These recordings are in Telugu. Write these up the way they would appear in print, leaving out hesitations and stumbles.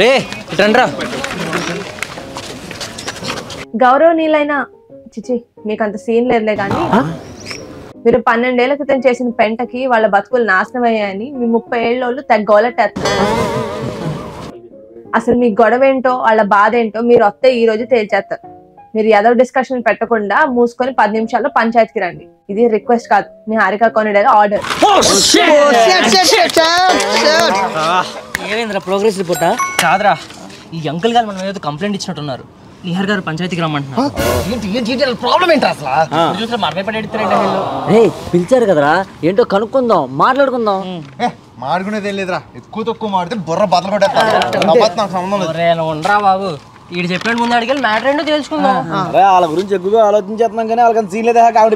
రే ఇట్రా. గౌరవనీయులైన చిచి మీకు అంత సీన్ లేదులే కానీ మీరు 12 ఏళ్ల క్రితం చేసిన పెంటకి వాళ్ళ బతుకులు నాశనం అయ్యాయని మీ 30 ఏళ్ళోళ్ళు గోలెట్టేస్తున్నారు. అసలు మీ గొడవ ఏంటో వాళ్ళ బాధ ఏంటో మీరు వస్తే ఈ రోజు తేల్చేస్తారు. మీరు ఏదో డిస్కషన్ పెట్టకుండా మూసుకొని 10 నిమిషాల్లో పంచాయతీకి రండి. ఇది రిక్వెస్ట్ కాదు, మీ హారిక కొనిడేగా ఆర్డర్. ఏమైందిరా ప్రోగ్రెస్ రిపోర్టా? కాదురా, ఈ అంకుల్ గారు మనం ఏదో కంప్లైంట్ ఇచ్చినట్టున్నారు. నిహార్ గారు పంచాయతీకి రమ్మంటున్నారు. పిలిచారు కదరా, ఏంటో కనుక్కుందాం, మాట్లాడుకుందాం. మాడుకునేది ఏం లేదురా, ఎక్కువ తక్కువ మాడితే బుర్ర బద్దలు కొట్టేస్తా. ఉండరా బాబు, వీడు చెప్పినట్టు ముందు అడిగి మ్యాటర్ ఏంటో తెలుసుకుందాం. వాళ్ళ గురించి ఎక్కువగా ఆలోచించేస్తున్నాం కానీ వాళ్ళకి సీన్ లేదా కాబట్టి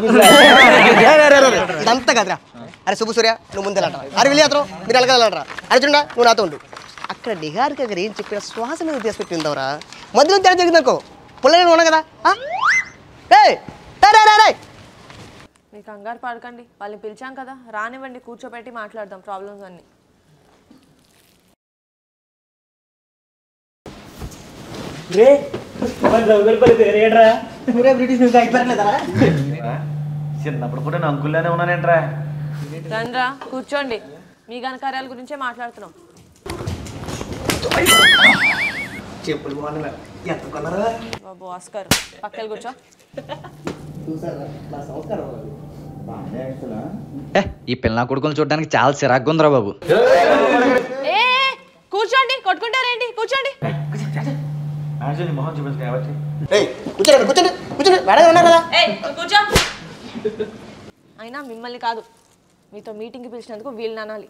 ఇదంతా కదరా. అరే శుభ సూర్య, నువ్వు ముందే వెళ్ళరా. అరే వెళ్ళేద్దరు, మీరు వెళ్ళగలరా. అరే చూడ, నువ్వు నాతో ఉండు. అక్కడ నిహారిక గారు ఏం చెప్పిన శ్వాస మీద తీసుపెట్టిందవరా. మధ్యలో తేడా జరిగిందనుకో పుల్లలు ఉన్నా కదా. మీకు కంగారు పడకండి, వాళ్ళని పిలిచాం కదా, రానివ్వండి, కూర్చోబెట్టి మాట్లాడదాం ప్రాబ్లమ్స్ అన్ని. చిన్నప్పుడు కూడా నేను అంకుల్లోనే ఉన్నానేంట్రా. రండ్రా కూర్చోండి, మీ ఘనకార్యాల గురించే మాట్లాడుతున్నాం. బాబు ఆస్కర్ పక్కన కూర్చో. ఈ పిల్ల కొడుకుని చూడడానికి చాలా చిరాగ్గా ఉందిరా బాబు. కూర్చోండి, కొట్టుకుంటారేంటి? కూర్చోండి. అయినా మిమ్మల్ని కాదు, మీతో మీటింగ్కి పిలిచినందుకు వీళ్ళని అనాలి.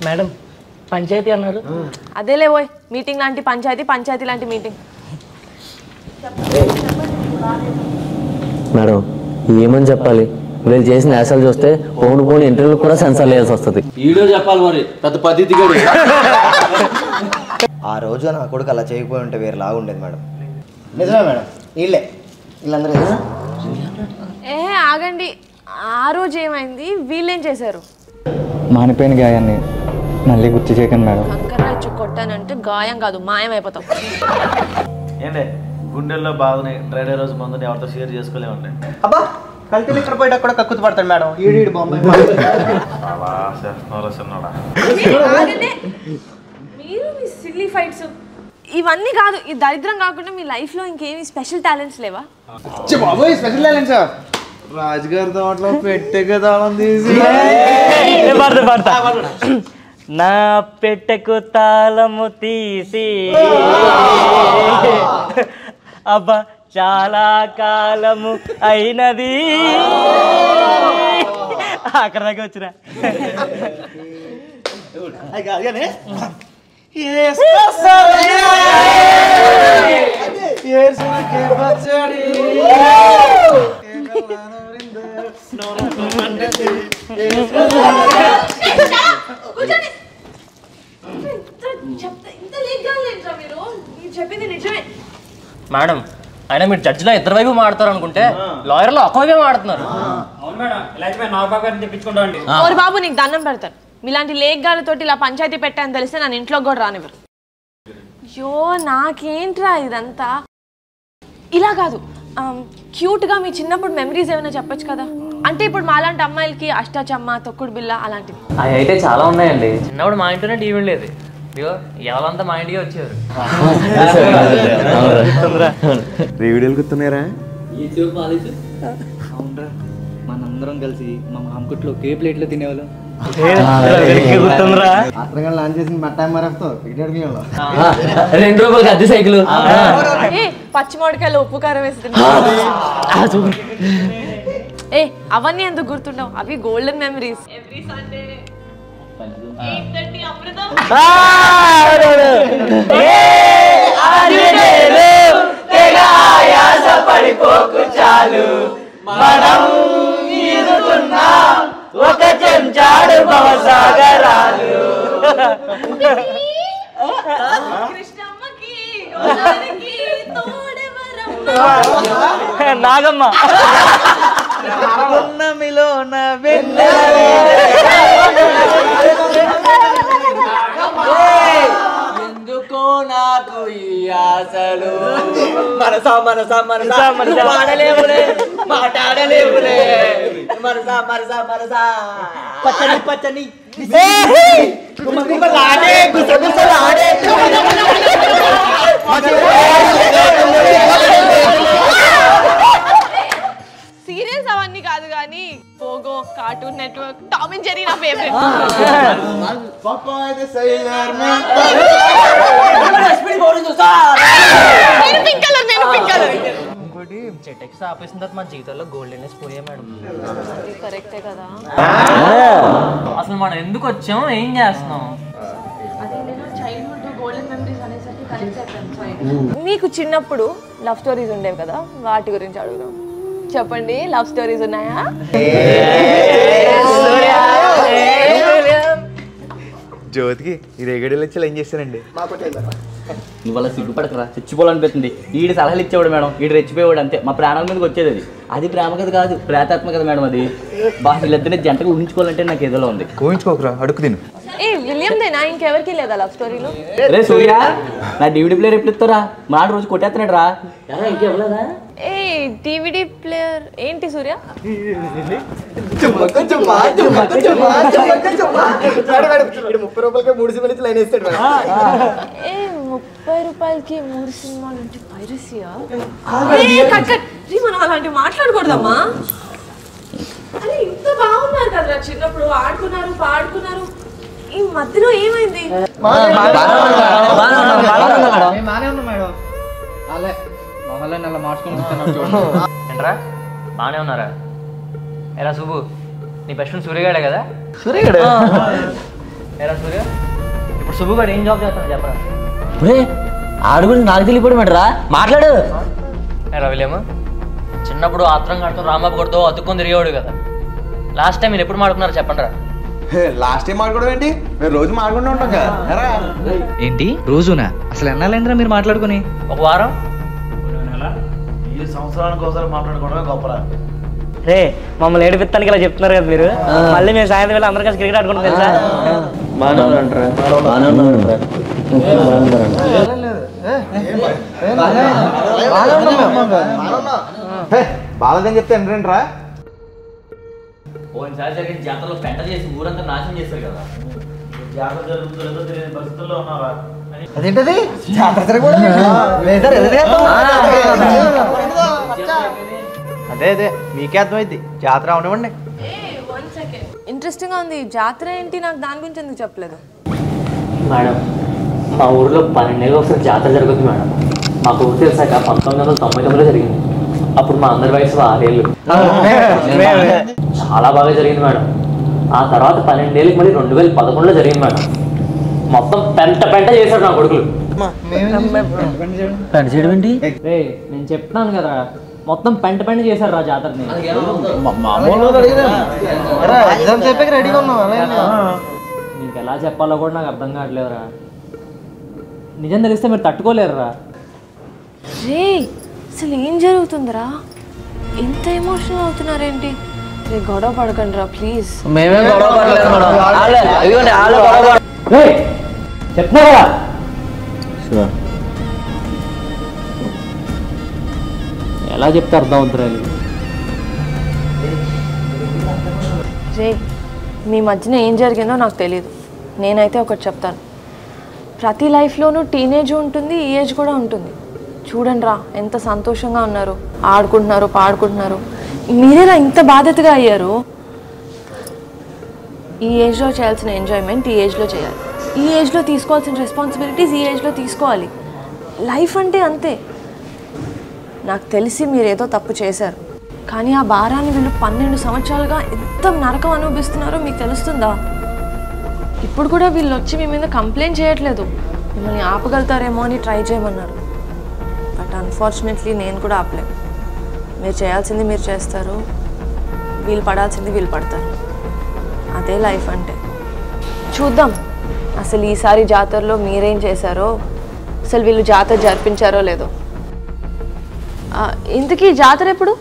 మేడం పంచాయతీ అన్నారు. అదేలే పోయ్, మీటింగ్ లాంటి పంచాయతీ, పంచాయతీ లాంటి మీటింగ్. మేడం ఏమని చెప్పాలి? వీళ్ళు చేసిన యాసలు చూస్తే పోను ఇంటర్వ్యూ కూడా సెన్సార్ వేయాల్సి వస్తుంది. వీడియో చెప్పాలి మరి, పెద్ద పద్ధతి. ఆ రోజు నా కొడుకు అలా చేయకపోయి ఉంటే వేరే లాగా ఉండేది మేడం. నిజమే మేడం, వీళ్ళందరూ ఆగండి. ఆ రోజు ఏమైంది? వీళ్ళేం చేశారు? మానిపోయిన గాయాన్ని మళ్ళీ గుర్తు చేయకండి మేడం. కంకర ఇచ్చి కొట్టానంటే గాయం కాదు, మాయం అయిపోతాం. ఏంటే గుండెల్లో బాధని డ్రైడే రోజు మందుని ఎవరితో షేర్ చేసుకోలేమండి. అబ్బా కలిసి ఇక్కడ పోయేటప్పుడు కూడా కక్కుతు పడతాడు మేడం. ఈడు బొమ్మ మీరు మీ సిల్లీ ఫైట్స్ ఇవన్నీ కాదు, ఈ దరిద్రం కాకుండా మీ లైఫ్ లో ఇంకేమి స్పెషల్ టాలెంట్స్ లేవా? స్పెషల్ టాలెంట్స్ రాజుగారి తోటలో పెట్టె తాళం తీసి నా పెట్టెకు తాళము తీసి అబ్బా చాలా కాలము అయినది. అక్కడ దాకా వచ్చిన మేడం అయినా మీరు జడ్జిలో ఇద్దరు వైపు మాడతారు అనుకుంటే లాయర్లో ఒక వైపే మాడుతున్నారు. బాబు నీకు దండం పెడతాను, మీలాంటి లేఖగాలతోటి ఇలా పంచాయతీ పెట్టాను తెలిస్తే నన్ను ఇంట్లో కూడా రానివ్వరు. అయ్యో నాకేంట్రా ఇదంతా. ఇలా కాదు, క్యూట్గా మీ చిన్నప్పుడు మెమరీస్ ఏమైనా చెప్పొచ్చు కదా. అంటే ఇప్పుడు మాలాంటి అమ్మాయిలకి అష్టాచమ్మ, తొక్కుడు బిల్ల అలాంటివి అవి అయితే చాలా ఉన్నాయండి. చిన్నప్పుడు మా ఇంట్లోనే టీవీ లేదు, ఎవరంతా మా ఇంటికి వచ్చారు. వీడియోలు గుర్తున్నారా? అవునరా, మనందరం కలిసి మా మామకుట్లో ఒకే ప్లేట్లో తినేవాళ్ళం. లాంచ్ చేసిన మట్టామరతో 2 రూపాయలకి అద్దె సైకిల్, పచ్చిమోడికాయలు ఉప్పు కారం వేసి అవన్నీ ఎందుకు గుర్తుండవు? అవి గోల్డెన్ మెమరీస్. ఎవ్రీ సండే 8:30 అమృతం. పడిపోకు చాలు మనం ఒక చెంచాడు భవసాగరాలు. నాగమ్మ మనసా మనసా మనసా మాడలేవులే మాట్లాడలేవులే మనసా మనసా మనసా పచ్చని పచ్చని గుసగుసలాడే గుసగుసలాడే సీరియల్స్ అవన్నీ కాదు కానీ Pogo cartoon network Tom and Jerry నా ఫేవరెట్. నేను పింక్ కలర్. ఇంకోటి చెట్టెక్స్ ఆపేసిన తర్వాత మా జీవితంలో గోల్డెనెస్ పోయా మేడం. కరెక్టే కదా. అసలు మనం ఎందుకు వచ్చాం, ఏం చేస్తున్నాం? మీకు చిన్నప్పుడు లవ్ స్టోరీస్ ఉండేవి కదా, వాటి గురించి అడుగుదాం. చెప్పండి, లవ్ స్టోరీస్ ఉన్నాయా? జ్యోతికి ఈ రేగడీలు వచ్చి ఏం చేస్తారండి? నువ్వు అలా సిగ్గుపడకరా, చచ్చిపోవాలనిపిస్తుంది. ఈడు సలహాలు ఇచ్చేవాడు మేడం, ఈడు రెచ్చిపోయేవాడు అంతే. మా ప్రాణాల మీదకి వచ్చేది అది ప్రేమ కథ కాదు, ప్రేతాత్మ కథ మేడం. అది బాగా వీళ్ళిద్దరిని జంటగా ఊహించుకోవాలంటే నాకు ఏదోలో ఉంది. ఊహించుకోకరా, అడుగు తిను. ఏ విలియం దేనా, ఇంకెవరికి లేదా లవ్ స్టోరీలో? రే సూర్య, నా డివిడీ ప్లేయర్ ఎప్పుడు ఇస్తారా? మా రోజు కొట్టేస్తున్నాడు రా. ఇంకెవ్వలేదా? ఏ డివిడి ప్లేయర్ ఏంటి సూర్య? ఏ 30 రూపాయలకి 3 సినిమాలు అంటే పైరసీయా? మనం అలాంటి మాట్లాడకూడదమ్మా. అరే ఇంత బాగున్నారు కదా చిన్నప్పుడు, ఆడుకున్నారు పాడుకున్నారు, ఈ మధ్యలో ఏమైంది? ఏంట్రా బాగానే ఉన్నారా? ఎరా సుబ్బు, నీ బెస్ట్ ఫ్రెండ్ సూర్యగాడే కదా? ఎరా సూర్య, ఇప్పుడు సుబ్బు గారు ఏం జాబ్ చేస్తాను చెప్పరా? ఆడు గురించి నాకు తెలియపోవడం మాట్లాడు. ఎరా విలియమ్, చిన్నప్పుడు ఆత్రం కడుతూ రాంబాబు కొడుతూ అతుక్కొని తిరిగేవాడు కదా. లాస్ట్ టైం మీరు ఎప్పుడు మాడుకున్నారు చెప్పండి రా. లాస్ట్ టైం మాట్లాడడం ఏంటి? మేము రోజు మాట్లాడుకుంటూ ఉంటాం కదా. ఏంటి రోజునా? అసలు ఎన్నాళ్ళైందిరా మీరు మాట్లాడుకుని? ఒక వారం. ఈ సంవత్సరానికి ఒకసారి మాట్లాడుకోవడమే గొప్పరా. రే మమ్మల్ని ఏడిపిస్తానికి ఇలా చెప్తున్నారు కదా మీరు. మళ్ళీ మేము సాయంత్రం వేళ అందరు కలిసి క్రికెట్ ఆడుకుంటాం తెలుసా? బాలేదని చెప్తే ఏంటంటరా? ఓసారి జరిగిన జాతరలో పెంట చేసి ఊరంతా నాశనం చేస్తారు కదా. జాతర జరుగుతుందో తెలియని పరిస్థితుల్లో ఉన్నారా? అదేంటది? అదే అదే మీకే అర్థమైంది. జాతర అవనివ్వండి. ఇంట్రెస్టింగ్ గా ఉంది. జాతర ఏంటి? నాకు దాని గురించి ఎందుకు చెప్పలేదు? మేడం, మా ఊరిలో 12 నెలలు ఒకసారి జాతర జరుగుతుంది మేడం. మాకు ఊరు తెలిసాక 1999లో జరిగింది. అప్పుడు మా అందరి వయసు 6 ఏళ్ళు. చాలా బాగా జరిగింది మేడం. ఆ తర్వాత 12 ఏళ్ళకి మళ్ళీ 2011లో జరిగింది మేడం. మొత్తం పెంట చేశాడు నా కొడుకులు. పెంట చేయడం ఏంటి? నేను చెప్తాను కదా, మొత్తం పెంట చేశారు రా జాతరని. నీకు ఎలా చెప్పాలో కూడా నాకు అర్థం కావట్లేదురా. నిజం తెలిస్తే మీరు తట్టుకోలేరురా. రే అసలు ఏం జరుగుతుందిరా? ఇంత ఎమోషనల్ అవుతున్నారేంటి? రే గొడవ పడకండి రా ప్లీజ్. మేమే గొడవ పడలేదు మేడం. చెప్తున్నారా? ఎలా చెప్తే అర్థం అవుతుంది? రే మీ మధ్యన ఏం జరిగిందో నాకు తెలియదు. నేనైతే ఒకటి చెప్తాను, ప్రతి లైఫ్లోనూ టీనేజ్ ఉంటుంది, ఈ ఏజ్ కూడా ఉంటుంది. చూడండి రా ఎంత సంతోషంగా ఉన్నారు, ఆడుకుంటున్నారు పాడుకుంటున్నారు. మీరేలా ఇంత బాధ్యతగా అయ్యారు? ఈ ఏజ్లో చేయాల్సిన ఎంజాయ్మెంట్ ఈ ఏజ్లో చేయాలి, ఈ ఏజ్లో తీసుకోవాల్సిన రెస్పాన్సిబిలిటీస్ ఈ ఏజ్లో తీసుకోవాలి. లైఫ్ అంటే అంతే. నాకు తెలిసి మీరేదో తప్పు చేశారు, కానీ ఆ భారాన్ని వీళ్ళు 12 సంవత్సరాలుగా ఎంత నరకం అనుభవిస్తున్నారో మీకు తెలుస్తుందా? ఇప్పుడు కూడా వీళ్ళు వచ్చి మీ మీద కంప్లైంట్ చేయట్లేదు, మిమ్మల్ని ఆపగలుగుతారేమో అని ట్రై చేయమన్నారు. బట్ అన్ఫార్చునేట్లీ నేను కూడా ఆపలేను. మీరు చేయాల్సింది మీరు చేస్తారు, వీళ్ళు పడాల్సింది వీళ్ళు పడతారు. అదే లైఫ్ అంటే. చూద్దాం అసలు ఈసారి జాతరలో మీరేం చేశారో, అసలు వీళ్ళు జాతర జరిపించారో లేదో. ఇంతకీ జాతర ఎప్పుడు?